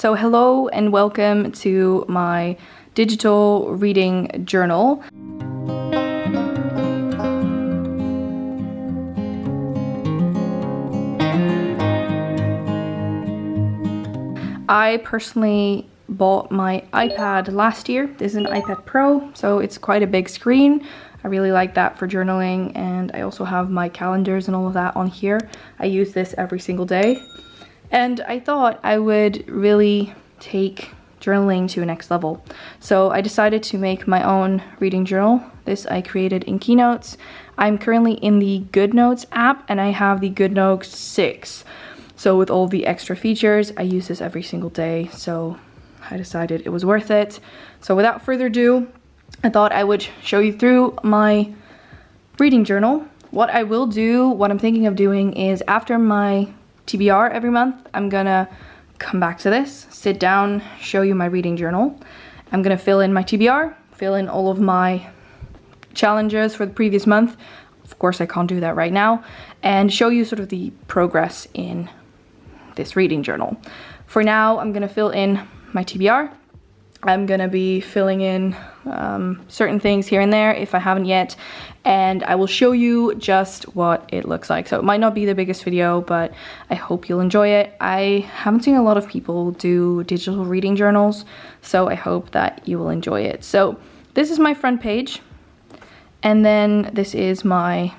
So hello and welcome to my digital reading journal. I personally bought my iPad last year. This is an iPad Pro, so it's quite a big screen. I really like that for journaling, and I also have my calendars and all of that on here. I use this every single day. And I thought I would really take journaling to a next level. So I decided to make my own reading journal. This I created in Keynotes. I'm currently in the GoodNotes app, and I have the GoodNotes 6. So with all the extra features, I use this every single day. So I decided it was worth it. So without further ado, I thought I would show you through my reading journal. What I will do, what I'm thinking of doing is after my TBR every month, I'm gonna come back to this, sit down, show you my reading journal. I'm gonna fill in my TBR, fill in all of my challenges for the previous month. Of course, I can't do that right now, and show you sort of the progress in this reading journal. For now, I'm gonna fill in my TBR. I'm gonna be filling in certain things here and there if I haven't yet, and I will show you just what it looks like. So it might not be the biggest video, but I hope you'll enjoy it. I haven't seen a lot of people do digital reading journals, so I hope that you will enjoy it. So this is my front page, and then this is my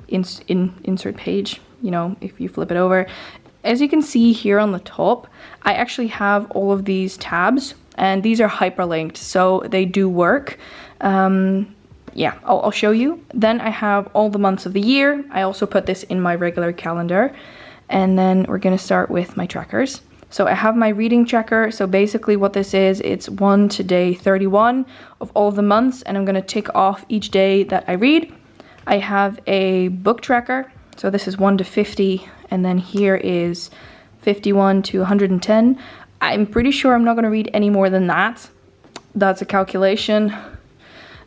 insert page, you know, if you flip it over. As you can see here on the top, I actually have all of these tabs, and these are hyperlinked, so they do work. Yeah, I'll show you. Then I have all the months of the year. I also put this in my regular calendar. And then we're gonna start with my trackers. So I have my reading tracker. So basically what this is, it's 1 to day 31 of all of the months, and I'm gonna tick off each day that I read. I have a book tracker. So this is 1 to 50, and then here is 51 to 110. I'm pretty sure I'm not going to read any more than that. That's a calculation.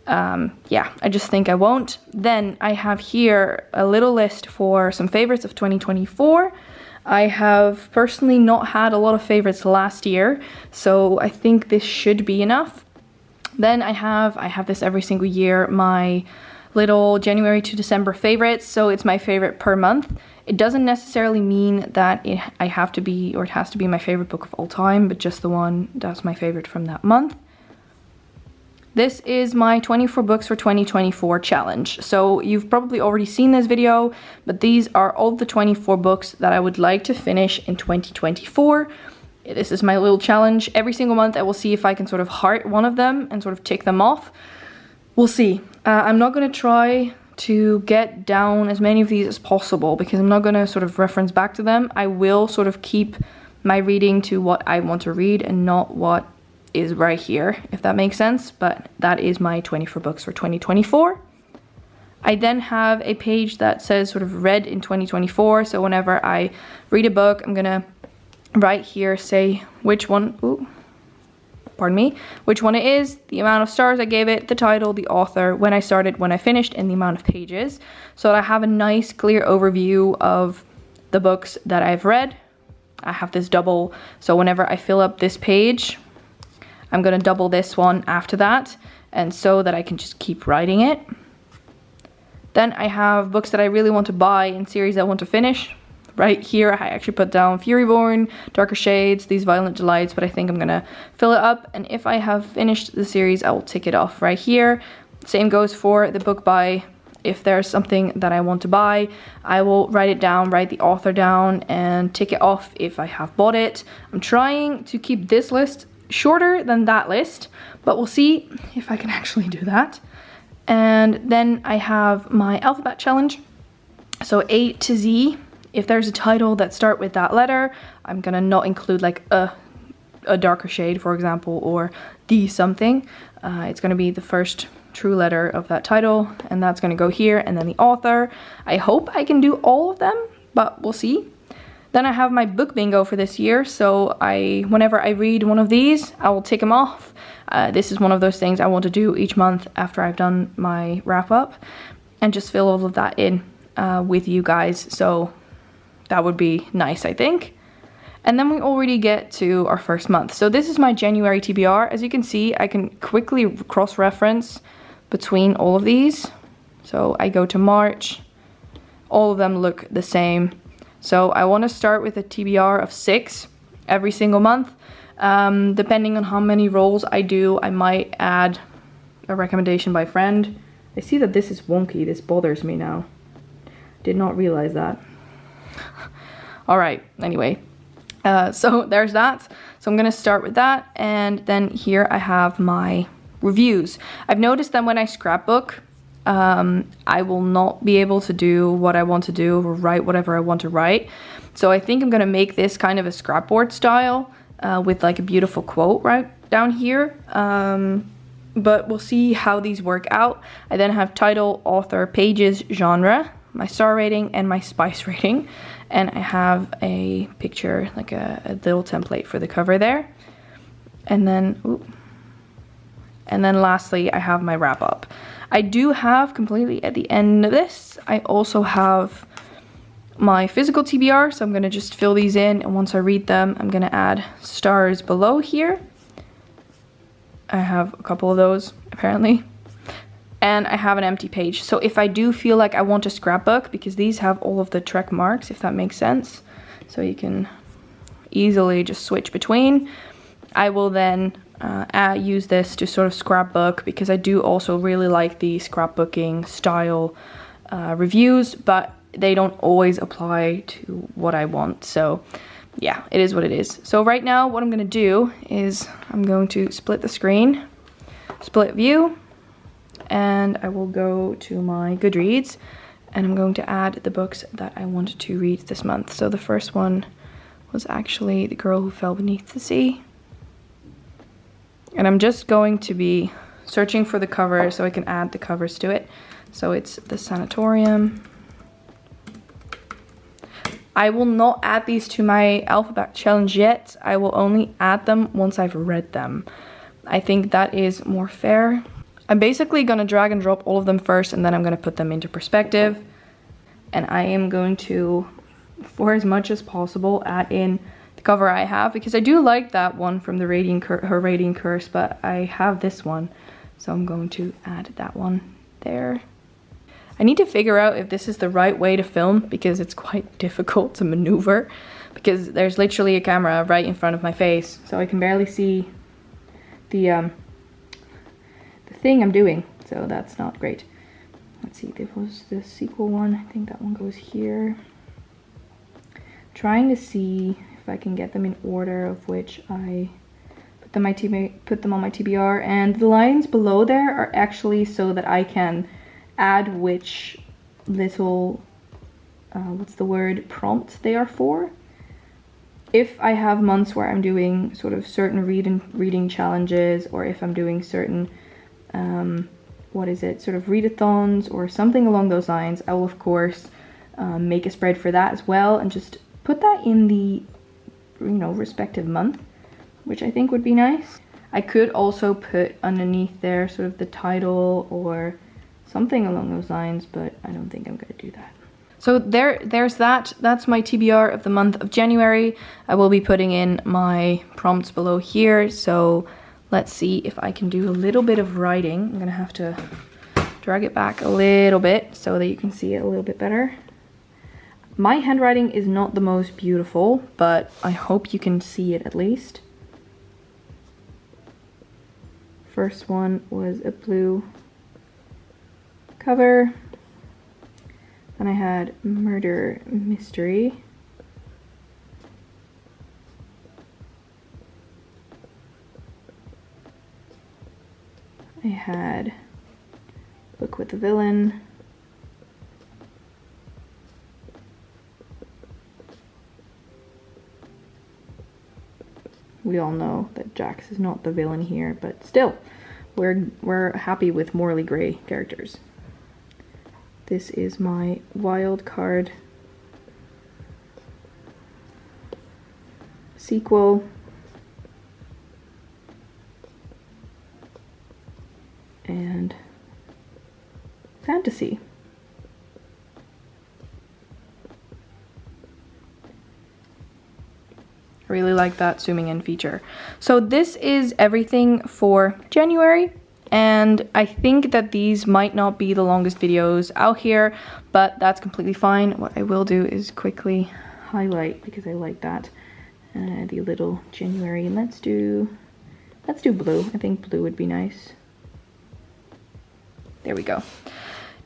Yeah, I just think I won't. Then I have here a little list for some favorites of 2024. I have personally not had a lot of favorites last year, so I think this should be enough. Then I have this every single year, my little January to December favorites, so it's my favorite per month. It doesn't necessarily mean that it has to be my favorite book of all time, but just the one that's my favorite from that month. This is my 24 books for 2024 challenge. So you've probably already seen this video, but these are all the 24 books that I would like to finish in 2024. This is my little challenge. Every single month I will see if I can sort of heart one of them and sort of tick them off. We'll see. I'm not going to try to get down as many of these as possible because I'm not going to sort of reference back to them. I will sort of keep my reading to what I want to read and not what is right here, if that makes sense. But that is my 24 books for 2024. I then have a page that says sort of read in 2024. So whenever I read a book, I'm going to right here say which one, which one it is, the amount of stars I gave it, the title, the author, when I started, when I finished, and the amount of pages. So that I have a nice clear overview of the books that I've read. I have this double, so whenever I fill up this page, I'm gonna double this one after that, and so that I can just keep writing it. Then I have books that I really want to buy and series I want to finish. Right here, I actually put down Furyborn, Darker Shades, These Violent Delights, but I think I'm gonna fill it up. And if I have finished the series, I will tick it off right here. Same goes for the book buy. If there's something that I want to buy, I will write it down, write the author down, and tick it off if I have bought it. I'm trying to keep this list shorter than that list, but we'll see if I can actually do that. And then I have my alphabet challenge. So A to Z. If there's a title that start with that letter, I'm gonna not include like a darker shade, for example, or the something. It's gonna be the first true letter of that title, and that's gonna go here, and then the author. I hope I can do all of them, but we'll see. Then I have my book bingo for this year, so whenever I read one of these, I will tick them off. This is one of those things I want to do each month after I've done my wrap up, and just fill all of that in with you guys. So that would be nice, I think. And then we already get to our first month. So this is my January TBR. As you can see, I can quickly cross-reference between all of these. So I go to March, all of them look the same. So I want to start with a TBR of 6 every single month. Depending on how many rolls I do, I might add a recommendation by friend. I see that this is wonky, this bothers me now. Did not realize that. Alright, anyway. So there's that. So I'm going to start with that, and then here I have my reviews. I've noticed that when I scrapbook, I will not be able to do what I want to do or write whatever I want to write. So I think I'm going to make this kind of a scrapboard style with like a beautiful quote right down here. But we'll see how these work out. I then have title, author, pages, genre, my star rating, and my spice rating. And I have a picture, like a little template for the cover there. And then, lastly, I have my wrap up. I do have completely at the end of this, I also have my physical TBR. So I'm going to just fill these in. And once I read them, I'm going to add stars below here. I have a couple of those, apparently. And I have an empty page. So if I do feel like I want to scrapbook, because these have all of the Trek marks, if that makes sense, so you can easily just switch between, I will then use this to sort of scrapbook, because I do also really like the scrapbooking style reviews, but they don't always apply to what I want. So yeah, it is what it is. So right now what I'm going to do is I'm going to split the screen, split view, and I will go to my Goodreads, and I'm going to add the books that I wanted to read this month. So the first one was actually The Girl Who Fell Beneath the Sea. And I'm just going to be searching for the cover so I can add the covers to it. So it's The Sanatorium. I will not add these to my alphabet challenge yet. I will only add them once I've read them. I think that is more fair. I'm basically going to drag and drop all of them first, and then I'm going to put them into perspective. And I am going to, for as much as possible, add in the cover I have, because I do like that one from the Her Radiant Curse, but I have this one, so I'm going to add that one there. I need to figure out if this is the right way to film, because it's quite difficult to maneuver, because there's literally a camera right in front of my face, so I can barely see the thing I'm doing, so that's not great. Let's see, there was the sequel one. I think that one goes here. Trying to see if I can get them in order of which I put them on my TBR, and the lines below there are actually so that I can add which little what's the word, prompt they are for. If I have months where I'm doing sort of certain reading challenges, or if I'm doing certain sort of readathons or something along those lines, I will of course make a spread for that as well, and just put that in the respective month, which I think would be nice. I could also put underneath there sort of the title or something along those lines, but I don't think I'm going to do that. So there's that. That's my TBR of the month of January. I will be putting in my prompts below here, so let's see if I can do a little bit of writing. I'm gonna have to drag it back a little bit so that you can see it a little bit better. My handwriting is not the most beautiful, but I hope you can see it at least. First one was a blue cover. Then I had Murder Mystery. I had Book with the Villain. We all know that Jax is not the villain here, but still, we're happy with morally gray characters. This is my wild card sequel. And fantasy. I really like that zooming in feature. So this is everything for January. And I think that these might not be the longest videos out here, but that's completely fine. What I will do is quickly highlight, because I like that, the little January. And let's do blue. I think blue would be nice. There we go.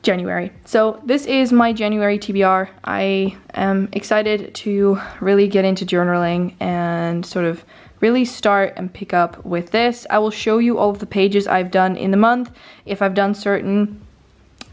January. So this is my January TBR. I am excited to really get into journaling and sort of really start and pick up with this. I will show you all of the pages I've done in the month, if I've done certain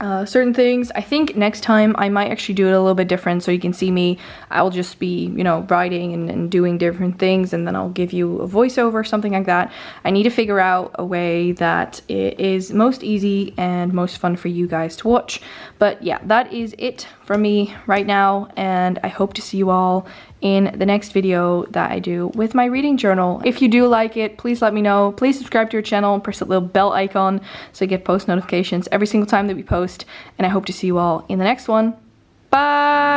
things. I think next time I might actually do it a little bit different, so you can see me. I'll just be, you know, writing and doing different things, and then I'll give you a voiceover or something like that. I need to figure out a way that it is most easy and most fun for you guys to watch. But yeah, that is it from me right now, and I hope to see you all in the next video that I do with my reading journal. If you do like it, please let me know. Please subscribe to our channel and press that little bell icon so you get post notifications every single time that we post. And I hope to see you all in the next one. Bye!